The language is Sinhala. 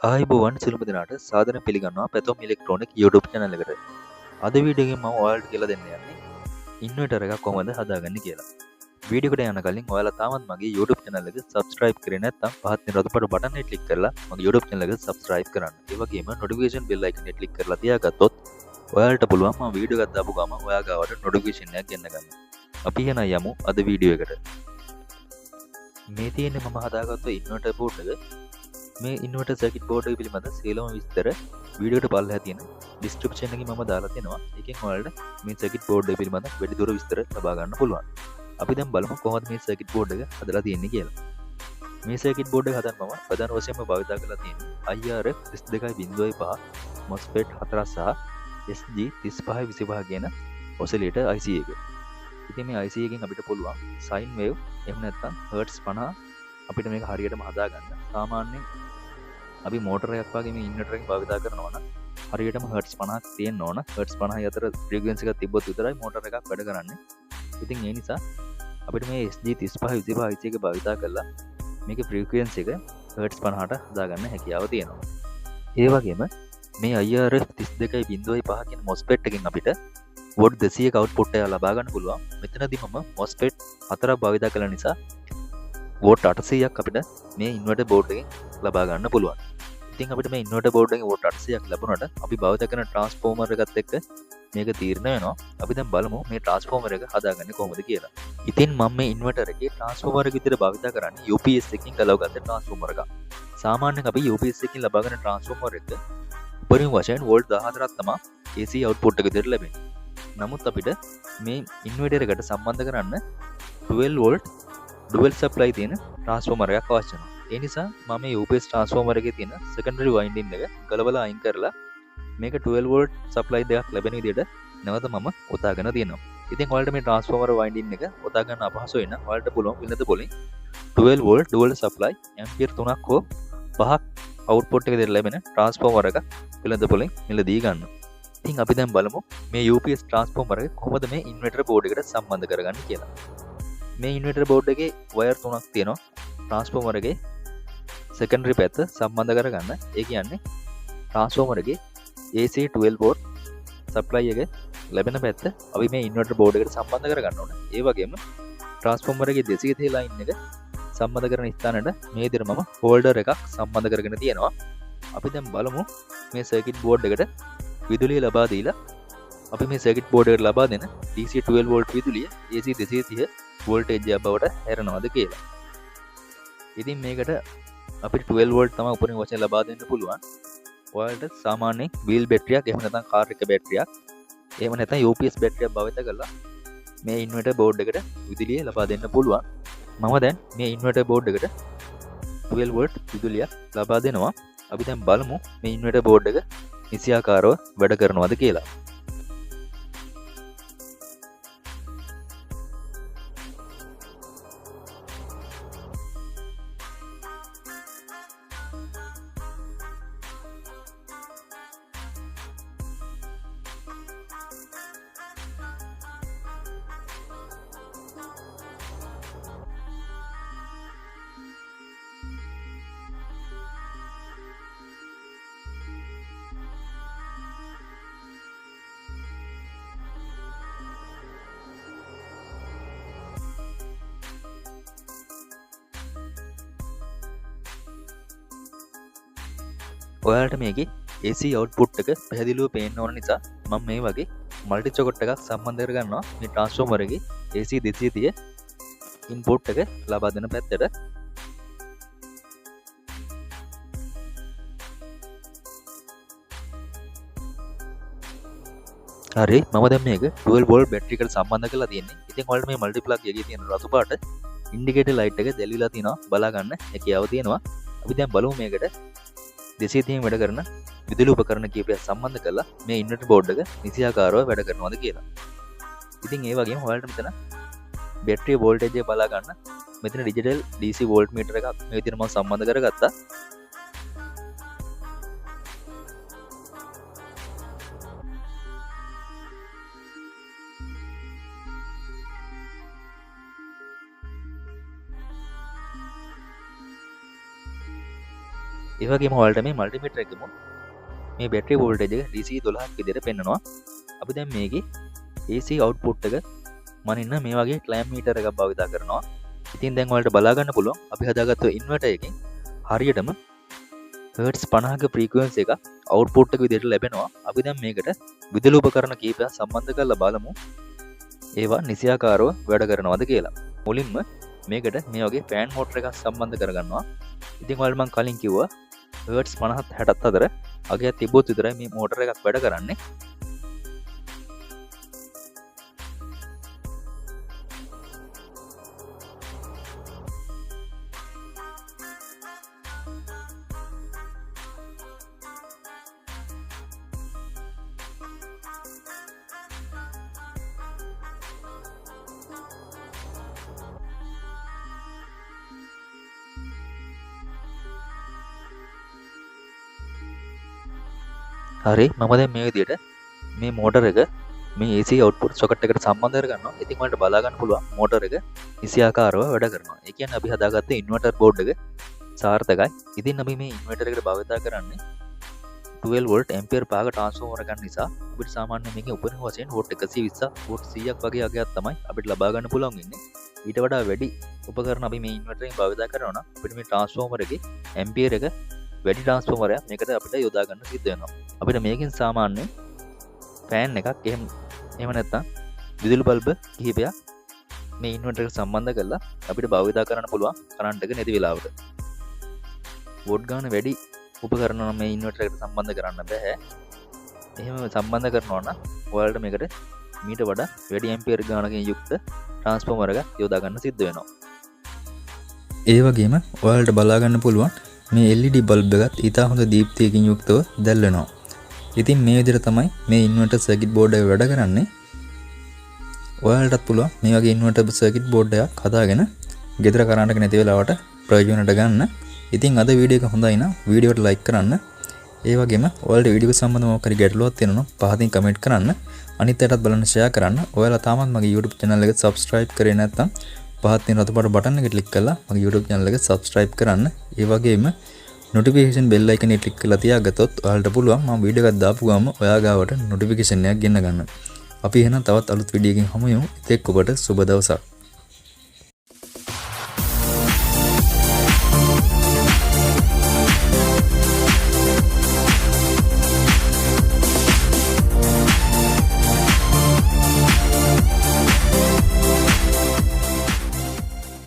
ආයිබෝවන් සිළුම දෙනාට සාදරයෙන් පිළිගන්නවා පැතොම් ඉලෙක්ට්‍රොනික YouTube channel එකට. අද වීඩියෝ එකෙන් මම ඔයාලට කියලා දෙන්න යන්නේ ඉන්වර්ටර් එකක් කොහොමද හදාගන්නේ කියලා. වීඩියෝ එකට යන කලින් ඔයාලා තාමත් මගේ YouTube channel එක subscribe කරේ නැත්නම් පහත් තියෙන රතු පාට බටන් එක ක්ලික් කරලා මගේ YouTube channel එක subscribe කරන්න. ඒ වගේම notification bell icon එක ක්ලික් කරලා තියාගත්තොත් ඔයාලට පුළුවන් මම වීඩියෝ එකක් දාපු ගමන් ඔයා ගාවට notification එකක් ගෙන්න ගන්න. අපි එහෙනම් යමු අද වීඩියෝ එකට. මේ තියෙන්නේ මම හදාගත්ත ඉන්වර්ටර් බෝඩ් එක. මේ ඉන්වර්ටර් සර්කිට් බෝඩ් එක පිළිබඳ සියලුම විස්තර වීඩියෝ එකට පල්ලෙහා තියෙන ඩිස්ක්‍රිප්ෂන් එකේ මම දාලා තියෙනවා. ඒකෙන් ඔයාලට මේ සර්කිට් බෝඩ් එක පිළිබඳ වැඩිදුර විස්තර ලබා ගන්න පුළුවන්. අපි දැන් බලමු කොහොමද මේ සර්කිට් බෝඩ් එක හදලා තියෙන්නේ කියලා. මේ සර්කිට් බෝඩ් එක හදන්න මම ප්‍රධාන වශයෙන්ම භාවිත කරලා තියෙන්නේ IRF 32.5 MOSFET 4 සහ SG 3525 කියන ඔසිලේටර් IC එක. ඉතින් මේ IC එකෙන් අපිට පුළුවන් සයින් වේව් එහෙම නැත්නම් හර්ට්ස් 50 අපිට මේක හරියටම හදාගන්න. සාමාන්‍යයෙන් අපි මෝටර් එකක් වගේ මේ ඉන්වර්ටර් එකක් භාවිත කරනවා නම් හරියටම හර්ට්ස් 50ක් තියෙන්න ඕන. හර්ට්ස් 50 අතර ෆ්‍රීකවෙන්සි එකක් තිබ්බොත් විතරයි මෝටර් එකක් වැඩ කරන්නේ. ඉතින් ඒ නිසා අපිට මේ SG 3525 IC එක භාවිත කරලා මේකේ ෆ්‍රීකවෙන්සි එක හර්ට්ස් 50ට හදාගන්න හැකියාව තියෙනවා. ඒ වගේම මේ IRF 32.5 කියන MOSFET එකෙන් අපිට වෝල්ට් 200ක අවුට්පුට් එක ලබා ගන්න පුළුවන්. මෙතනදී මම MOSFET 4ක් භාවිත කළ නිසා වෝල්ට් 800ක් අපිට මේ ඉන්වර්ටර් බෝඩ් එකෙන් ලබා ගන්න පුළුවන්. ඉතින් අපිට මේ ඉන්වර්ටර් බෝඩ් එකෙන් වෝල්ට් 800ක් ලැබුණාට අපි භාවිත කරන ට්‍රාන්ස්ෆෝමර් එකත් එක්ක මේක තීරණය වෙනවා. අපි දැන් බලමු මේ ට්‍රාන්ස්ෆෝමර් එක හදාගන්නේ කොහොමද කියලා. ඉතින් මම මේ ඉන්වර්ටර් එකේ ට්‍රාන්ස්ෆෝමර් එක විදිහට භාවිත කරන්නේ UPS එකකින් ගලවගත්ත ට්‍රාන්ස්ෆෝමර් එකක්. සාමාන්‍යයෙන් අපි UPS එකකින් ලබා ගන්න ට්‍රාන්ස්ෆෝමර් එක උපරිම වශයෙන් වෝල්ට් 14ක් තමයි AC අවුට්පුට් එක විදිහට ලැබෙන්නේ. නමුත් අපිට මේ ඉන්වර්ටර් එකට සම්බන්ධ කරන්න 12 වෝල්ට් ඩුවල් සප්ලයි තියෙන ට්‍රාන්ස්ෆෝමර් එකක් අවශ්‍ය වෙනවා. ඒ නිසා මම මේ UPS ට්‍රාන්ස්ෆෝමර් එකේ තියෙන සෙකන්ඩරි වයින්ඩින් එක ගලවලා අයින් කරලා මේක 12 වෝල්ට් සප්ලයි දෙකක් ලැබෙන විදිහට නැවත මම ඔතාගෙන තියෙනවා. ඉතින් ඔයාලට මේ ට්‍රාන්ස්ෆෝමර් වයින්ඩින් එක ඔතා ගන්න අපහසු වෙන ඔයාලට පුළුවන් විලද පොලින් 12 වෝල්ට් ඩුවල් සප්ලයි ඇම්පියර් 3ක් හෝ 5ක් අවුට්පුට් එක දෙන්න ලැබෙන ට්‍රාන්ස්ෆෝමර් එක විලද පොලින් මිලදී ගන්න. ඉතින් අපි දැන් බලමු මේ UPS ට්‍රාන්ස්ෆෝමර් එක කොහොමද මේ ඉන්වර්ටර් බෝඩ් එකට සම්බන්ධ කරගන්නේ කියලා. මේ ඉන්වර්ටර් බෝඩ් එකේ වයර් 3ක් තියෙනවා. ට්‍රාන්ස්ෆෝමර් එකේ සෙකන්ඩරි පැත්ත සම්බන්ධ කරගන්න. ඒ කියන්නේ ට්‍රාන්ස්ෆෝමර් එකේ AC 12 වෝල්ට් සප්ලයි එක ලැබෙන පැත්ත අපි මේ ඉන්වර්ටර් බෝඩ් එකට සම්බන්ධ කරගන්න ඕනේ. ඒ වගේම ට්‍රාන්ස්ෆෝමර් එකේ 230 ලයින් එක සම්බන්ධ කරන ස්ථානයට මේ විදිහට මම හෝල්ඩර් එකක් සම්බන්ධ කරගෙන තියෙනවා. අපි දැන් බලමු මේ සර්කිට් බෝඩ් එකට විදුලිය ලබා දීලා අපි මේ සර්කිට් බෝඩ් එකට ලබා දෙන DC 12 වෝල්ට් විදුලිය AC 230 වෝල්ටේජ් එක බවට හැරෙනවද කියලා. ඉතින් මේකට අපිට 12 වෝල්ට් තමයි උපරිම වශයෙන් ලබා දෙන්න පුළුවන්. ඔයාලට සාමාන්‍යයෙන් වීල් බැටරියක් එහෙම නැත්නම් කාර් එක බැටරියක් එහෙම නැත්නම් UPS බැටරියක් භාවිත කරලා මේ ඉන්වර්ටර් බෝඩ් එකට විදුලිය ලබා දෙන්න පුළුවන්. මම දැන් මේ ඉන්වර්ටර් බෝඩ් එකට 12 වෝල්ට් විදුලිය ලබා දෙනවා. අපි දැන් බලමු මේ ඉන්වර්ටර් බෝඩ් එක නිසියාකාරව වැඩ කරනවද කියලා. ඔයාලට මේකේ AC අවුට්පුට් එක පැහැදිලිව පේන්න ඕන නිසා මම මේ වගේ මල්ටි චොකට් එකක් සම්බන්ධ කරගන්නවා මේ ට්‍රාන්ස්ෆෝමර් එකේ AC 230 ඉන්පුට් එක ලබා දෙන පැත්තට. හරි මම දැන් මේක 12 වෝල්ට් බැටරි එකට සම්බන්ධ කරලා තියෙන්නේ. ඉතින් ඔයාලට මේ මල්ටි ප්ලග් එකේ තියෙන රතු පාට ඉන්ඩිකේටර් ලයිට් එක දැලිලා තිනවා බලා ගන්න හැකියාව තියෙනවා. අපි දැන් බලමු මේකට 230 වැඩ කරන විදුලි උපකරණ කීපයක් සම්බන්ධ කරලා මේ ඉන්වර්ටර් බෝඩ් එක නිසියාකාරව වැඩ කරනවද කියලා. ඉතින් ඒ වගේම ඔයාලට මෙතන බැටරිය වෝල්ටේජ් එක බලා ගන්න මෙතන ඩිජිටල් DC වෝල්ට් මීටර එකක් මේ විදිහට මම සම්බන්ධ කරගත්තා. ඒ වගේම ඔයාලට මේ මල්ටිමීටර් එකෙම මේ බැටරි වෝල්ටේජ් එක DC 12ක් විදිහට පෙන්වනවා. අපි දැන් මේකේ AC output එක මම ඉන්න මේ වගේ ක්ලෑම් මීටර් එකක් භාවිත කරනවා. ඉතින් දැන් ඔයාලට බලා ගන්න පුළුවන් අපි හදාගත්ත ඉන්වර්ටර් එකෙන් හරියටම හර්ට්ස් 50ක ෆ්‍රීකවෙන්සි එක අවුට්පුට් එක විදිහට ලැබෙනවා. අපි දැන් මේකට විදුලි උපකරණ කීපයක් සම්බන්ධ කරලා බලමු. ඒවා නිසියාකාරව වැඩ කරනවද කියලා. මුලින්ම මේකට මේ වගේ ෆෑන් මෝටර් එකක් සම්බන්ධ කරගන්නවා. ඉතින් ඔයාලට මම කලින් කිව්වා හර්ට්ස් 50 60 අතර අගයක් තිබ්බොත් විතරයි මේ මෝටර් එකක් වැඩ කරන්නේ. හරි මම දැන් මේ විදිහට මේ මෝටර් එක මේ AC output socket එකට සම්බන්ධ කරගන්නවා. ඉතින් ඔයාලට බලා ගන්න පුළුවන් මෝටර් එක නිසියාකාරව වැඩ කරනවා. ඒ කියන්නේ අපි හදාගත්ත ඉන්වර්ටර් බෝඩ් එක සාර්ථකයි. ඉතින් අපි මේ ඉන්වර්ටර් එකට භාවිත කරන්නේ 12 වෝල්ට් ඇම්පියර් 5ක ට්‍රාන්ස්ෆෝමර් එකක් නිසා අපිට සාමාන්‍යයෙන් මේකේ උපරිම වශයෙන් වෝල්ට් 120 වෝල්ට් 100ක් වගේ අගයක් තමයි අපිට ලබා ගන්න පුළුවන් ඉන්නේ. ඊට වඩා වැඩි උපකරණ අපි මේ ඉන්වර්ටර් එකෙන් භාවිත කරනවා නම් අපිට මේ ට්‍රාන්ස්ෆෝමර් එකේ ඇම්පියර් එක වැඩි ට්‍රාන්ස්ෆෝමරයක් මේකට අපිට යොදා ගන්න සිද්ධ වෙනවා. අපිට මේකෙන් සාමාන්‍යයෙන් ෆෑන් එකක් එහෙම නැත්නම් විදුලි බල්බ කිහිපයක් මේ ඉන්වර්ටර් එකට සම්බන්ධ කරලා අපිට භාවිත කරන්න පුළුවන් කරන්ට් එක නැති වෙලාවට. වෝට් ගාන වැඩි උපකරණ නම් මේ ඉන්වර්ටර් එකට සම්බන්ධ කරන්න බෑ. එහෙම සම්බන්ධ කරනවා නම් ඔයාලට මේකට මීට වඩා වැඩි ඇම්පියර් ගානකින් යුක්ත ට්‍රාන්ස්ෆෝමර් එකක් යොදා ගන්න සිද්ධ වෙනවා. ඒ වගේම ඔයාලට බලා ගන්න පුළුවන් මේ LED බල්බ් එකත් ඉතා හොඳ දීප්තියකින් යුක්තව දැල්වෙනවා. ඉතින් මේ විදිහට තමයි මේ ඉන්වර්ටර් සර්කිට් බෝඩ් එක වැඩ කරන්නේ. ඔයාලටත් පුළුවන් මේ වගේ ඉන්වර්ටර් සර්කිට් බෝඩ් එකක් හදාගෙන ගෙදර කරන්ට් එක නැති වෙලාවට ප්‍රයෝජනට ගන්න. ඉතින් අද වීඩියෝ එක හොඳයි නම් වීඩියෝට ලයික් කරන්න. ඒ වගේම ඔයාලට වීඩියෝ එක සම්බන්ධව මොකක් හරි ගැටලුවක් තියෙනවා නම් පහතින් කමෙන්ට් කරන්න. අනිත් අයටත් බලන්න ෂෙයා කරන්න. ඔයාලා තාමත් මගේ YouTube channel එක subscribe කරේ නැත්නම් පහතින් රතු පාට බටන් එක ක්ලික් කරලා මගේ YouTube channel එක subscribe කරන්න. ඒ වගේම notification bell icon එක ක්ලික් කරලා තියාගත්තොත් ඔයාලට පුළුවන් මම වීඩියෝ එකක් දාපු ගමන් ඔයා ගාවට notification එකක් ගෙන්න ගන්න. අපි එහෙනම් තවත් අලුත් වීඩියෝ එකකින් හමු වෙමු. ඒත් ඔබට සුබ දවසක්.